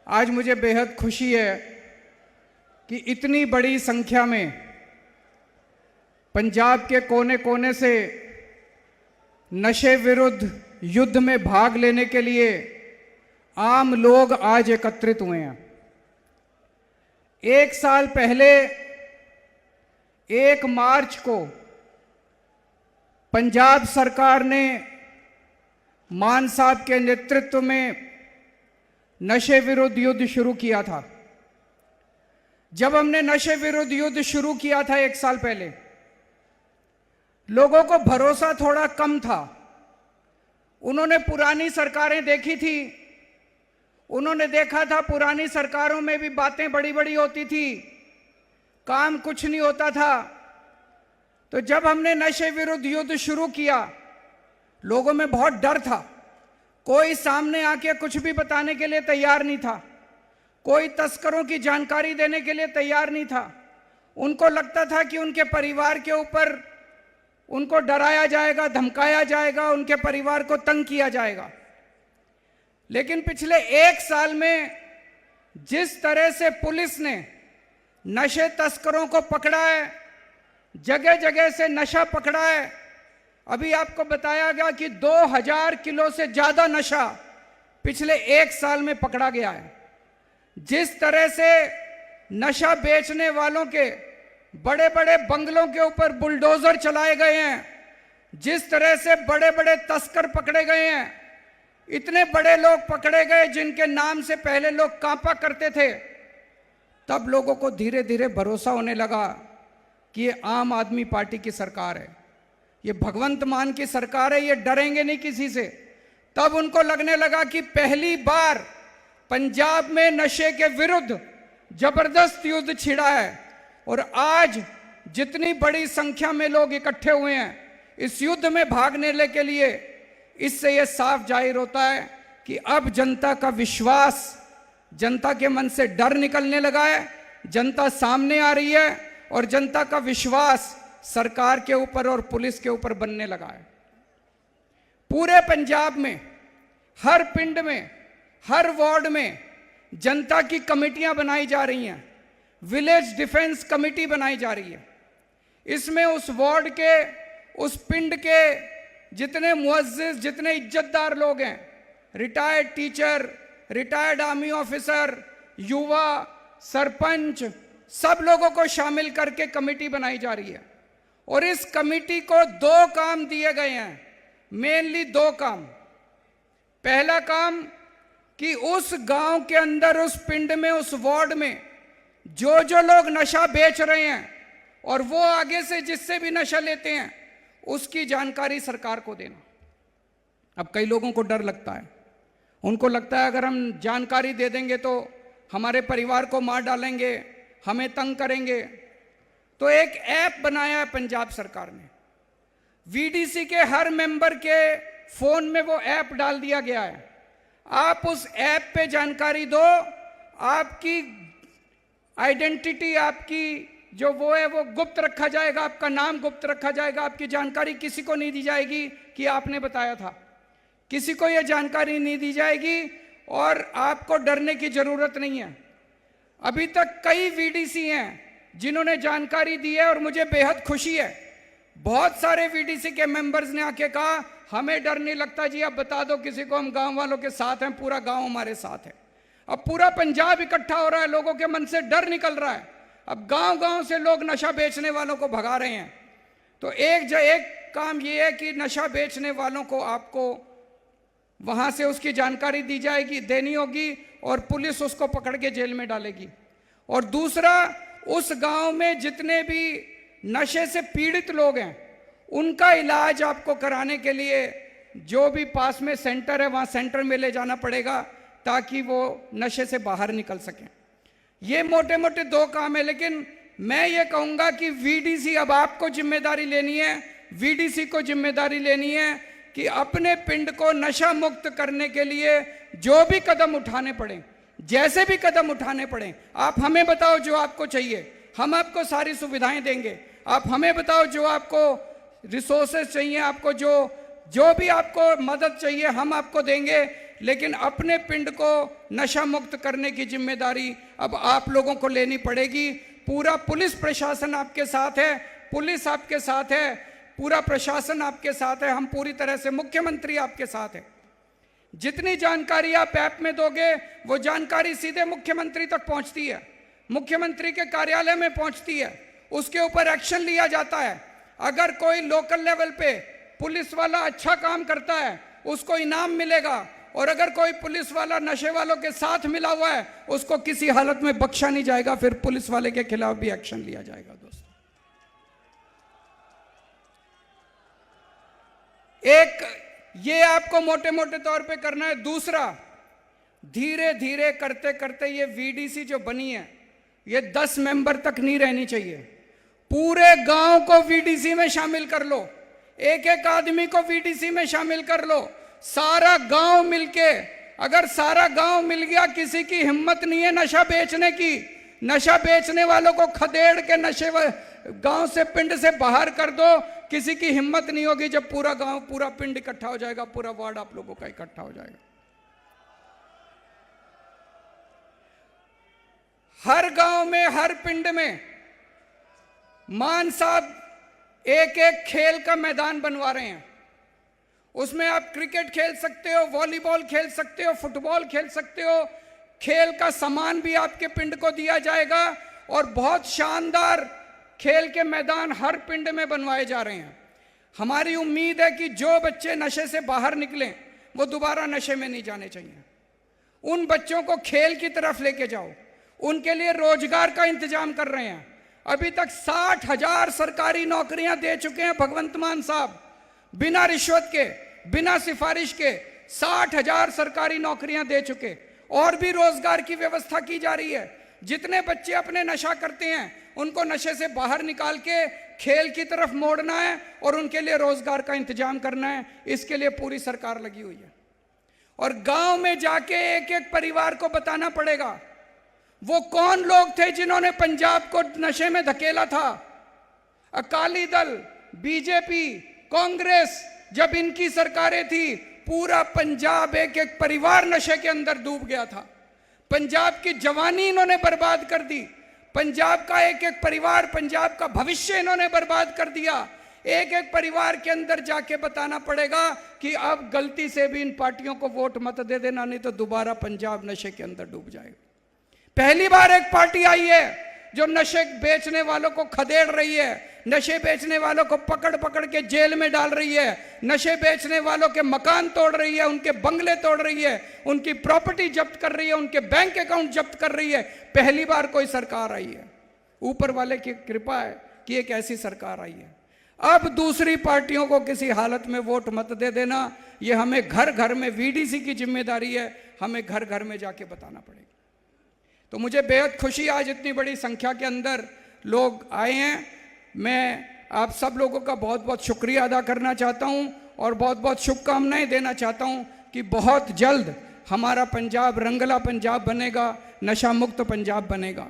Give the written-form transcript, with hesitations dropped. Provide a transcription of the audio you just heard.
आज मुझे बेहद खुशी है कि इतनी बड़ी संख्या में पंजाब के कोने कोने से नशे विरुद्ध युद्ध में भाग लेने के लिए आम लोग आज एकत्रित हुए हैं। 1 साल पहले 1 मार्च को पंजाब सरकार ने मान साहब के नेतृत्व में नशे विरुद्ध युद्ध शुरू किया था। जब हमने नशे विरुद्ध युद्ध शुरू किया था 1 साल पहले, लोगों को भरोसा थोड़ा कम था। उन्होंने पुरानी सरकारें देखी थी, उन्होंने देखा था पुरानी सरकारों में भी बातें बड़ी बड़ी होती थी, काम कुछ नहीं होता था। तो जब हमने नशे विरुद्ध युद्ध शुरू किया, लोगों में बहुत डर था। कोई सामने आके कुछ भी बताने के लिए तैयार नहीं था, कोई तस्करों की जानकारी देने के लिए तैयार नहीं था। उनको लगता था कि उनके परिवार के ऊपर उनको डराया जाएगा, धमकाया जाएगा, उनके परिवार को तंग किया जाएगा। लेकिन पिछले 1 साल में जिस तरह से पुलिस ने नशे तस्करों को पकड़ा है, जगह जगह से नशा पकड़ा है। अभी आपको बताया गया कि 2000 किलो से ज्यादा नशा पिछले 1 साल में पकड़ा गया है। जिस तरह से नशा बेचने वालों के बड़े बड़े बंगलों के ऊपर बुलडोजर चलाए गए हैं, जिस तरह से बड़े बड़े तस्कर पकड़े गए हैं, इतने बड़े लोग पकड़े गए जिनके नाम से पहले लोग कांपा करते थे, तब लोगों को धीरे धीरे भरोसा होने लगा कि ये आम आदमी पार्टी की सरकार है, ये भगवंत मान की सरकार है, ये डरेंगे नहीं किसी से। तब उनको लगने लगा कि पहली बार पंजाब में नशे के विरुद्ध जबरदस्त युद्ध छिड़ा है। और आज जितनी बड़ी संख्या में लोग इकट्ठे हुए हैं इस युद्ध में भागने के लिए, इससे यह साफ जाहिर होता है कि अब जनता का विश्वास, जनता के मन से डर निकलने लगा है, जनता सामने आ रही है और जनता का विश्वास सरकार के ऊपर और पुलिस के ऊपर बनने लगा है। पूरे पंजाब में हर पिंड में, हर वार्ड में जनता की कमेटियां बनाई जा रही हैं, विलेज डिफेंस कमेटी बनाई जा रही है। इसमें उस वार्ड के, उस पिंड के जितने मुअज्जिज, जितने इज्जतदार लोग हैं, retired teacher, retired army officer, युवा, सरपंच, सब लोगों को शामिल करके कमेटी बनाई जा रही है। और इस कमेटी को 2 काम दिए गए हैं, मेनली 2 काम। पहला काम कि उस गांव के अंदर, उस पिंड में, उस वार्ड में जो जो लोग नशा बेच रहे हैं और वो आगे से जिससे भी नशा लेते हैं, उसकी जानकारी सरकार को देना। अब कई लोगों को डर लगता है, उनको लगता है अगर हम जानकारी दे देंगे तो हमारे परिवार को मार डालेंगे, हमें तंग करेंगे। तो एक ऐप बनाया है पंजाब सरकार ने, वीडीसी के हर मेंबर के फोन में वो ऐप डाल दिया गया है। आप उस ऐप पे जानकारी दो, आपकी आइडेंटिटी, आपकी जो वो है वो गुप्त रखा जाएगा, आपका नाम गुप्त रखा जाएगा, आपकी जानकारी किसी को नहीं दी जाएगी कि आपने बताया था, किसी को यह जानकारी नहीं दी जाएगी और आपको डरने की जरूरत नहीं है। अभी तक कई वीडीसी हैं जिन्होंने जानकारी दी है और मुझे बेहद खुशी है। बहुत सारे वीडीसी के मेंबर्स ने आके कहा हमें डर नहीं लगता जी, आप बता दो किसी को, हम गांव वालों के साथ हैं, पूरा गांव हमारे साथ है। अब पूरा पंजाब इकट्ठा हो रहा है, लोगों के मन से डर निकल रहा है। अब गांव गांव से लोग नशा बेचने वालों को भगा रहे हैं। तो एक काम ये है कि नशा बेचने वालों को आपको वहां से उसकी जानकारी दी जाएगी, देनी होगी और पुलिस उसको पकड़ के जेल में डालेगी। और दूसरा, उस गांव में जितने भी नशे से पीड़ित लोग हैं उनका इलाज आपको कराने के लिए जो भी पास में सेंटर है वहां सेंटर में ले जाना पड़ेगा ताकि वो नशे से बाहर निकल सकें। ये मोटे मोटे 2 काम है। लेकिन मैं ये कहूंगा कि वीडीसी, अब आपको जिम्मेदारी लेनी है, वीडीसी को जिम्मेदारी लेनी है कि अपने पिंड को नशा मुक्त करने के लिए जो भी कदम उठाने पड़े, जैसे भी कदम उठाने पड़े, आप हमें बताओ जो आपको चाहिए, हम आपको सारी सुविधाएं देंगे। आप हमें बताओ जो आपको रिसोर्सेज चाहिए, आपको जो भी आपको मदद चाहिए हम आपको देंगे। लेकिन अपने पिंड को नशा मुक्त करने की जिम्मेदारी अब आप लोगों को लेनी पड़ेगी। पूरा पुलिस प्रशासन आपके साथ है, पुलिस आपके साथ है, पूरा प्रशासन आपके साथ है, हम पूरी तरह से, मुख्यमंत्री आपके साथ है। जितनी जानकारी आप ऐप में दोगे वो जानकारी सीधे मुख्यमंत्री तक पहुंचती है, मुख्यमंत्री के कार्यालय में पहुंचती है, उसके ऊपर एक्शन लिया जाता है। अगर कोई लोकल लेवल पे पुलिस वाला अच्छा काम करता है उसको इनाम मिलेगा, और अगर कोई पुलिस वाला नशे वालों के साथ मिला हुआ है उसको किसी हालत में बख्शा नहीं जाएगा, फिर पुलिस वाले के खिलाफ भी एक्शन लिया जाएगा। दोस्तों, एक ये आपको मोटे मोटे तौर पे करना है। दूसरा, धीरे धीरे करते करते ये वीडीसी जो बनी है ये 10 मेंबर तक नहीं रहनी चाहिए। पूरे गांव को वीडीसी में शामिल कर लो, एक एक आदमी को वीडीसी में शामिल कर लो, सारा गांव मिलके। अगर सारा गांव मिल गया, किसी की हिम्मत नहीं है नशा बेचने की, नशा बेचने वालों को खदेड़ के नशे गांव से, पिंड से बाहर कर दो, किसी की हिम्मत नहीं होगी। जब पूरा गांव, पूरा पिंड इकट्ठा हो जाएगा, पूरा वार्ड आप लोगों का इकट्ठा हो जाएगा। हर गांव में, हर पिंड में मान साहब एक एक खेल का मैदान बनवा रहे हैं। उसमें आप क्रिकेट खेल सकते हो, वॉलीबॉल खेल सकते हो, फुटबॉल खेल सकते हो। खेल का सामान भी आपके पिंड को दिया जाएगा और बहुत शानदार खेल के मैदान हर पिंड में बनवाए जा रहे हैं। हमारी उम्मीद है कि जो बच्चे नशे से बाहर निकलें वो दोबारा नशे में नहीं जाने चाहिए। उन बच्चों को खेल की तरफ लेके जाओ, उनके लिए रोजगार का इंतजाम कर रहे हैं। अभी तक 60,000 सरकारी नौकरियां दे चुके हैं भगवंत मान साहब, बिना रिश्वत के, बिना सिफारिश के 60,000 सरकारी नौकरियां दे चुके। और भी रोजगार की व्यवस्था की जा रही है। जितने बच्चे अपने नशा करते हैं उनको नशे से बाहर निकाल के खेल की तरफ मोड़ना है और उनके लिए रोजगार का इंतजाम करना है। इसके लिए पूरी सरकार लगी हुई है। और गांव में जाके एक एक परिवार को बताना पड़ेगा वो कौन लोग थे जिन्होंने पंजाब को नशे में धकेला था। अकाली दल, बीजेपी, कांग्रेस, जब इनकी सरकारें थी पूरा पंजाब एक एक परिवार नशे के अंदर डूब गया था। पंजाब की जवानी इन्होंने बर्बाद कर दी, पंजाब का एक एक परिवार, पंजाब का भविष्य इन्होंने बर्बाद कर दिया। एक एक परिवार के अंदर जाके बताना पड़ेगा कि अब गलती से भी इन पार्टियों को वोट मत दे देना, नहीं तो दोबारा पंजाब नशे के अंदर डूब जाएगा। पहली बार एक पार्टी आई है जो नशे बेचने वालों को खदेड़ रही है, नशे बेचने वालों को पकड़ पकड़ के जेल में डाल रही है, नशे बेचने वालों के मकान तोड़ रही है, उनके बंगले तोड़ रही है, उनकी प्रॉपर्टी जब्त कर रही है, उनके बैंक अकाउंट जब्त कर रही है। पहली बार कोई सरकार आई है, ऊपर वाले की कृपा है कि एक ऐसी सरकार आई है। अब दूसरी पार्टियों को किसी हालत में वोट मत दे देना, ये हमें घर घर में, वीडीसी की जिम्मेदारी है, हमें घर घर में जाके बताना पड़ेगा। तो मुझे बेहद खुशी, आज इतनी बड़ी संख्या के अंदर लोग आए हैं। मैं आप सब लोगों का बहुत बहुत शुक्रिया अदा करना चाहता हूं और बहुत बहुत शुभकामनाएं देना चाहता हूं कि बहुत जल्द हमारा पंजाब रंगला पंजाब बनेगा, नशा मुक्त पंजाब बनेगा।